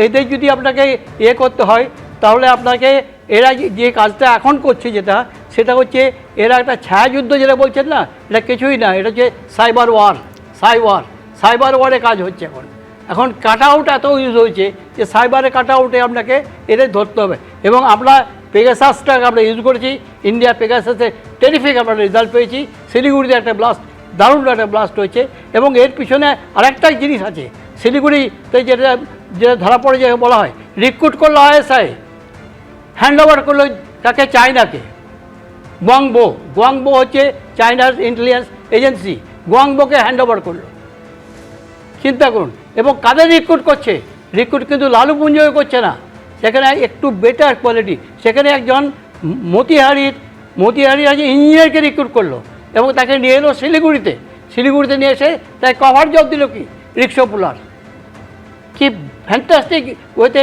এদের যদি আপনাকে করতে হয়, তাহলে আপনাকে এরা যে কাজটা এখন করছে সেটা হচ্ছে এরা একটা ছায়াযুদ্ধ যেটা বলছেন না, এটা কিছুই না, এটা হচ্ছে সাইবার ওয়ারে কাজ হচ্ছে এখন কাট আউট এত ইউজ হয়েছে যে সাইবারে কাট আউটে আপনাকে এদের ধরতে হবে। এবং আমরা পেগাসাসটাকে আমরা ইউজ করেছি, ইন্ডিয়া পেগাসাসে টেরিফিক আমরা রেজাল্ট পেয়েছি। শিলিগুড়িতে একটা ব্লাস্ট, দারুণ একটা ব্লাস্ট হয়েছে। এবং এর পিছনে আরেকটা জিনিস আছে, শিলিগুড়িতে যেটা ধরা পড়ে যে বলা হয় রিক্রুট করলো ISI, হ্যান্ড ওভার করলো তাকে চায়নাকে। গুয়াংবো হচ্ছে চায়নার ইন্টেলিজেন্স এজেন্সি, গুয়াংবোকে হ্যান্ড ওভার করলো। চিন্তা করুন। এবং কাদের রিক্রুট করছে? রিক্রুট কিন্তু লালু পুঞ্জয় করছে না, সেখানে একটু বেটার কোয়ালিটি। সেখানে একজন মতিহারির আজ ইঞ্জিনিয়ারকে রিক্রুট করলো এবং তাকে নিয়ে এলো শিলিগুড়িতে নিয়ে এসে তাই কভার জব দিল কি রিক্সা পুলার। কি ফ্যান্টাস্টিক ওয়েতে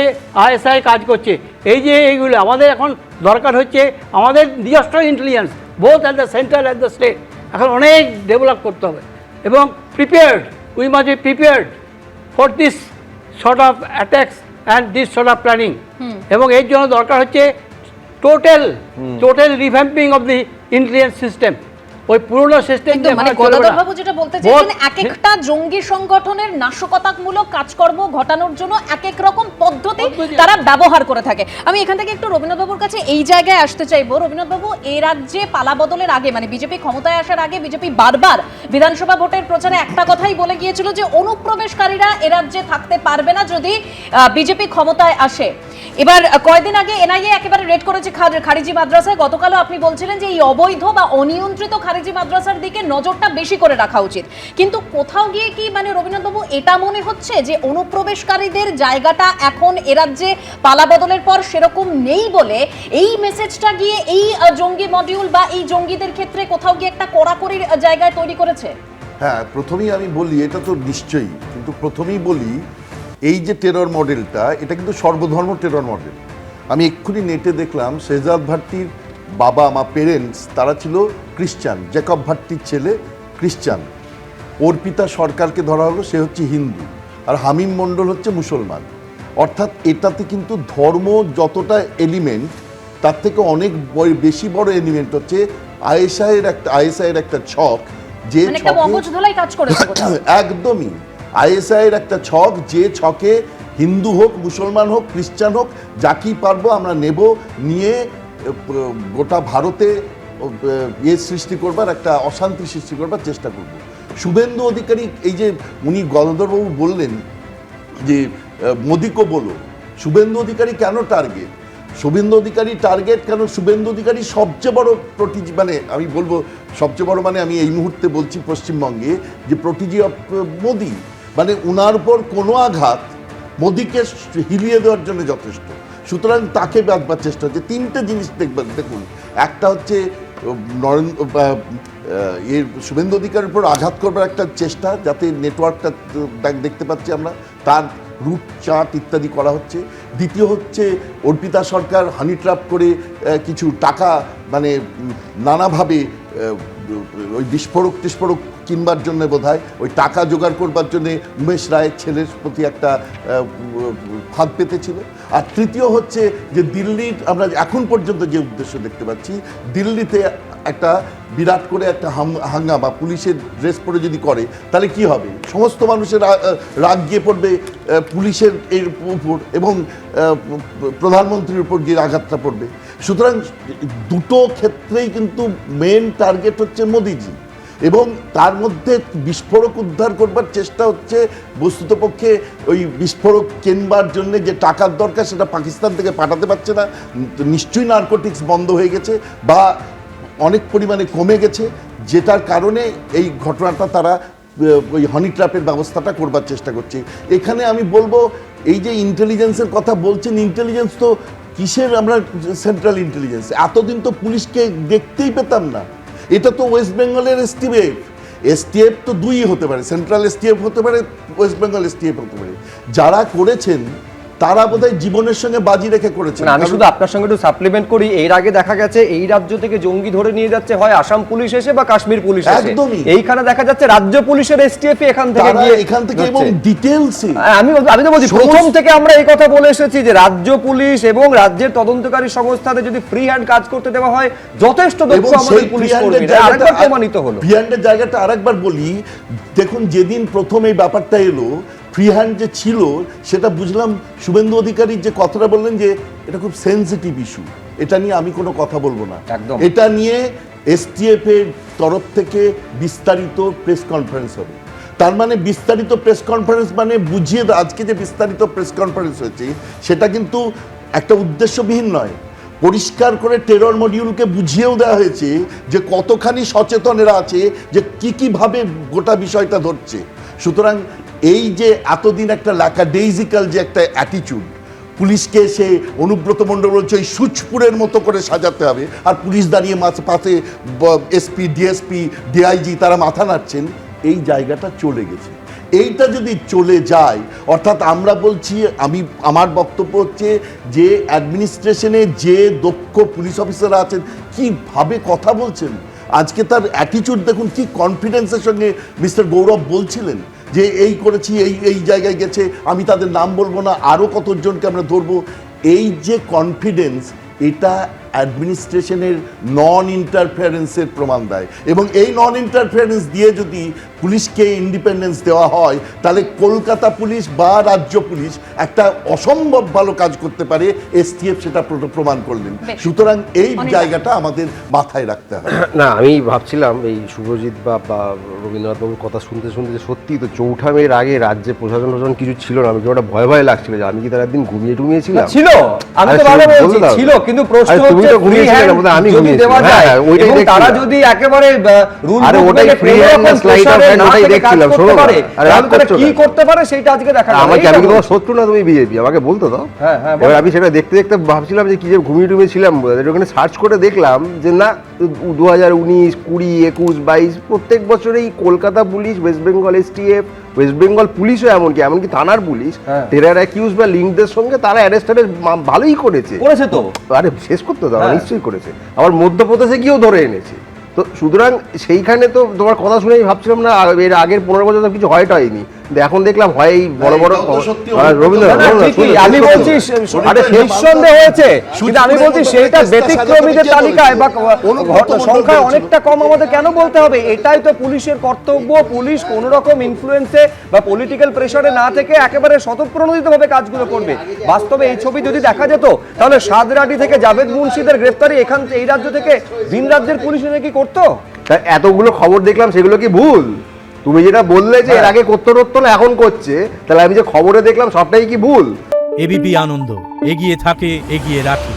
ISI কাজ করছে। এইগুলো আমাদের এখন দরকার হচ্ছে, আমাদের নিজস্ব intelligence both at the central at the state এখন অনেক ডেভেলপ করতে হবে এবং we must be prepared for this sort of attacks and this sort of planning. এবং এর জন্য দরকার হচ্ছে total revamping of the intelligence system. ওই পুরনো সিস্টেম মানে গদাধরবাবু যেটা বলতে চাইছেন, এক একটা জঙ্গি সংগঠনের নাশকতামূলক কাজকর্ম ঘটানোর জন্য এক এক রকম পদ্ধতি তারা ব্যবহার করে থাকে। আমি এখান থেকে একটু রবীন্দ্রবাবুর কাছে এই জায়গায় আসতে চাইবো। রবীন্দ্রবাবু, এই রাজ্যে পালা বদলের আগে মানে বিজেপি ক্ষমতায় আসার আগে বিজেপি বারবার বিধানসভা ভোটের প্রচারে একটা কথাই বলে গিয়েছিল যে অনুপ্রবেশকারীরা এ রাজ্যে থাকতে পারবে না যদি বিজেপি ক্ষমতায় আসে। এবার কয়েকদিন আগে NIA একেবারে রেড করেছে খারিজি মাদ্রাসায়। গতকালও আপনি বলছিলেন যে এই অবৈধ বা অনিয়ন্ত্রিত খারিজি মাদ্রাসার দিকে নজরটা বেশি করে রাখা উচিত। কিন্তু কোথাও গিয়ে কি মানে রবীন্দ্রবাবু এটা মনে হচ্ছে যে অনুপ্রবেশকারীদের জায়গাটা এখন এ রাজ্যে পালা বদলের পর সেরকম নেই বলে এই মেসেজটা গিয়ে এই জঙ্গি মডিউল বা এই জঙ্গিদের ক্ষেত্রে কোথাও গিয়ে একটা কড়াকড়ির জায়গায় তৈরি করেছে? হ্যাঁ, প্রথমেই আমি বলি এটা তো নিশ্চয়ই, কিন্তু প্রথমেই বলি এই যে টেরর মডেলটা, এটা কিন্তু সর্বধর্ম টেরর মডেল। আমি এক্ষুনি নেটে দেখলাম শেহজাদ ভাট্টির বাবা মা পেরেন্টস তারা ছিল খ্রিস্টান, জ্যাকব ভাট্টির ছেলে খ্রিস্টান, অর্পিতা সরকারকে ধরা হলো, সে হচ্ছে হিন্দু, আর হামিম মণ্ডল হচ্ছে মুসলমান। অর্থাৎ এটাতে কিন্তু ধর্ম যতটা এলিমেন্ট তার থেকে অনেক বেশি বড় এলিমেন্ট হচ্ছে ISI এর একটা ছক, যে একদমই ISI এর একটা ছক, যে ছকে হিন্দু হোক, মুসলমান হোক, খ্রিস্টান হোক, যাকেই পারবো আমরা নেব, নিয়ে গোটা ভারতে সৃষ্টি করবার, একটা অশান্তি সৃষ্টি করবার চেষ্টা করব। শুভেন্দু অধিকারী, এই যে উনি গদাধরবাবু বললেন যে মোদিকে বলো, শুভেন্দু অধিকারী কেন টার্গেট? শুভেন্দু অধিকারী টার্গেট কেন? শুভেন্দু অধিকারী সবচেয়ে বড় মানে আমি বলবো সবচেয়ে বড়, মানে আমি এই মুহূর্তে বলছি পশ্চিমবঙ্গে যে প্রোটিজি অফ মোদি, মানে উনার উপর কোনো আঘাত মোদিকে হিলিয়ে দেওয়ার জন্য যথেষ্ট। সুতরাং তাকে বাঁধবার চেষ্টা হচ্ছে। তিনটে জিনিস দেখুন, একটা হচ্ছে শুভেন্দু অধিকারীর উপর আঘাত করবার একটা চেষ্টা, যাতে নেটওয়ার্কটা দেখতে পাচ্ছি আমরা, তার রুট চার্ট ইত্যাদি করা হচ্ছে। দ্বিতীয় হচ্ছে অর্পিতা সরকার হানি ট্র্যাপ করে কিছু টাকা মানে নানাভাবে ওই বিস্ফোরক কিনবার জন্য বোধহয় ওই টাকা জোগাড় করবার জন্য উমেশ রায়ের ছেলের প্রতি একটা ফাঁদ পেতেছিল। আর তৃতীয় হচ্ছে যে দিল্লির আমরা এখন পর্যন্ত যে উদ্দেশ্য দেখতে পাচ্ছি, দিল্লিতে একটা বিরাট করে একটা হাঙ্গামা পুলিশের ড্রেস পরে যদি করে তাহলে কি হবে? সমস্ত মানুষের রাগ গিয়ে পড়বে পুলিশের এর উপর এবং প্রধানমন্ত্রীর উপর গিয়ে আঘাতটা পড়বে। সুতরাং দুটো ক্ষেত্রেই কিন্তু মেন টার্গেট হচ্ছে মোদিজি, এবং তার মধ্যে বিস্ফোরক উদ্ধার করবার চেষ্টা হচ্ছে। বস্তুতপক্ষে ওই বিস্ফোরক কেনবার জন্য যে টাকার দরকার সেটা পাকিস্তান থেকে পাঠাতে পারছে না, নিশ্চয়ই নার্কোটিক্স বন্ধ হয়ে গেছে বা অনেক পরিমাণে কমে গেছে, যেটার কারণে এই ঘটনাটা তারা ওই হানি ট্র্যাপের ব্যবস্থাটা করবার চেষ্টা করছে। এখানে আমি বলবো এই যে ইন্টেলিজেন্সের কথা বলছেন, ইন্টেলিজেন্স তো কিসের? আমরা সেন্ট্রাল ইন্টেলিজেন্স, এতদিন তো পুলিশকে দেখতেই পেতাম না। এটা তো ওয়েস্ট বেঙ্গলের STF তো দুই হতে পারে, সেন্ট্রাল STF হতে পারে, ওয়েস্ট বেঙ্গল STF হতে পারে। যারা করেছেন তারা বোধহয় জীবনের সঙ্গে বাজি রেখে করেছে। না, আমি শুধু আপনার সঙ্গে একটু সাপ্লিমেন্ট করি, এর আগে দেখা গেছে এই রাজ্য থেকে জঙ্গি ধরে নিয়ে যাচ্ছে হয় আসাম পুলিশ এসে বা কাশ্মীর পুলিশ এসে, একদমই। এইখানে দেখা যাচ্ছে রাজ্য পুলিশের এসটিএফ এখান থেকে তারা গিয়ে এখান থেকে এবং ধরছে। ডিটেইলসে আমি তো বলছি প্রথম থেকে আমরা এই কথা বলে এসেছি যে রাজ্য পুলিশ এবং রাজ্যের তদন্তকারী সংস্থাতে যদি ফ্রি হ্যান্ড কাজ করতে দেওয়া হয় যথেষ্ট দক্ষ আমাদের পুলিশ কর্মীরা। আরেকবার প্রমাণিত হলো। ফ্রি হ্যান্ডের জায়গাটা আরেকবার বলি, দেখুন যেদিন প্রথম এই ব্যাপারটা এলো, ফ্রি হ্যান্ড যে ছিল সেটা বুঝলাম শুভেন্দু অধিকারী যে কথাটা বললেন যে এটা খুব সেনসিটিভ ইস্যু, এটা নিয়ে আমি কোনো কথা বলবো না, একদম। এটা নিয়ে এসটিএফ এর তরফ থেকে বিস্তারিত প্রেস কনফারেন্স হবে। তার মানে বিস্তারিত প্রেস কনফারেন্স মানে বুঝিয়ে আজকে যে বিস্তারিত প্রেস কনফারেন্স হয়েছে সেটা কিন্তু একটা উদ্দেশ্যবিহীন নয়, পরিষ্কার করে টেরর মডিউলকে বুঝিয়েও দেওয়া হয়েছে যে কতখানি সচেতন এরা আছে, যে কিভাবে গোটা বিষয়টা ধরছে। সুতরাং এই যে এতদিন একটা ল্যাকাডেইজিক্যাল যে একটা অ্যাটিচিউড, পুলিশকে সে অনুব্রত মণ্ডল বলছে ওই সুচপুরের মতো করে সাজাতে হবে, আর পুলিশ দাঁড়িয়ে পাশে এসপি ডিএসপি ডিআইজি তারা মাথা নাড়ছেন, এই জায়গাটা চলে গেছে। এইটা যদি চলে যায়, অর্থাৎ আমরা বলছি, আমার বক্তব্য হচ্ছে যে অ্যাডমিনিস্ট্রেশনে যে দক্ষ পুলিশ অফিসার আছেন কিভাবে কথা বলছেন, আজকে তার অ্যাটিচিউড দেখুন, কি কনফিডেন্সের সঙ্গে মিস্টার গৌরব বলছিলেন যে এই করেছি, এই জায়গায় গেছে, আমি তাদের নাম বলবো না, আরও কতজনকে আমরা ধরবো। এই যে কনফিডেন্স, এটা অ্যাডমিনিস্ট্রেশনের নন ইন্টারফারেন্সের প্রমাণ দেয়, এবং এই নন ইন্টারফারেন্স দিয়ে যদি পুলিশকে ইন্ডিপেন্ডেন্স দেওয়া হয় তাহলে কলকাতা পুলিশ বা রাজ্য পুলিশ একটা অসম্ভব ভালো কাজ করতে পারে, এসটিএফ সেটা প্রমাণ করলেন। সুতরাং এই জায়গাটা আমাদের মাথায় রাখতে হবে। না, আমি ভাবছিলাম এই শুভজিৎ বা রবীন্দ্রনাথ বাবুর কথা শুনতে শুনতে যে সত্যি তো 4 মের আগে রাজ্যে প্রশাসন কিছু ছিল না, আমি একটা ভয় লাগছিল যে আমি কি তার একদিন ঘুমিয়েছিলাম। ছিল, আমি তো ভালো বলছি ছিল, কিন্তু প্রশ্ন হচ্ছে আমি যদি দেওয়া যায় এবং তারা যদি একেবারে রুল ওটাই free hand slide of hand ওটাই দেখছিলাম। শোনো, তারা কি করতে পারে সেটা আজকে দেখা যাবে। আমাকে, আমি তোমার শত্রু না, তুমি বিজেপি, আমাকে বলতো দাও। এবার আমি সেটা দেখতে দেখতে ভাবছিলাম যে কি যে ঘুমিয়েছিলাম, ওখানে সার্চ করে দেখলাম যে না, 2019, 20, 21, 22 প্রত্যেক বছরেই Kolkata police, West Bengal STF, West Bengal পুলিশও এমনকি থানার পুলিশ টেরার অ্যাকিউজ বা লিঙ্কদের সঙ্গে তারা অ্যারেস্টেড ভালোই করেছে তো। আরে শেষ করতে দাও, নিশ্চয়ই করেছে। আবার মধ্যপ্রদেশে গিয়েও ধরে এনেছে। তো সুতরাং সেইখানে তো তোমার কথা শুনেই ভাবছিলাম না এর আগের 15 বছর তো কিছু হয়নি, এখন দেখলাম হয় বড় বড় আমি বলছি নিঃসন্দেহ হয়েছে, কিন্তু আমি বলছি সেটা ব্যতিক্রমীদের তালিকায় বা সংখ্যায় অনেকটা কম আমাদের কেন বলতে হবে? এটাই তো পুলিশের কর্তব্য। পুলিশ কোন রকম ইনফ্লুয়েন্সে বা পলিটিক্যাল প্রেসারে না থেকে একেবারে স্বতঃপ্রণোদিতভাবে কাজগুলো করবে। বাস্তবে এই ছবি যদি দেখা যেত তাহলে সাদরাটি থেকে জাভেদ মুন্সিদের গ্রেফতারি এই রাজ্য থেকে ভিন রাজ্যের পুলিশ কি করতো? এতগুলো খবর দেখলাম, সেগুলো কি ভুল? তুমি যেটা বললে যে এর আগে করতো না, এখন করছে, তাহলে আমি যে খবরে দেখলাম সবটাই কি ভুল? এবিপি আনন্দ, এগিয়ে থাকে, এগিয়ে রাখে।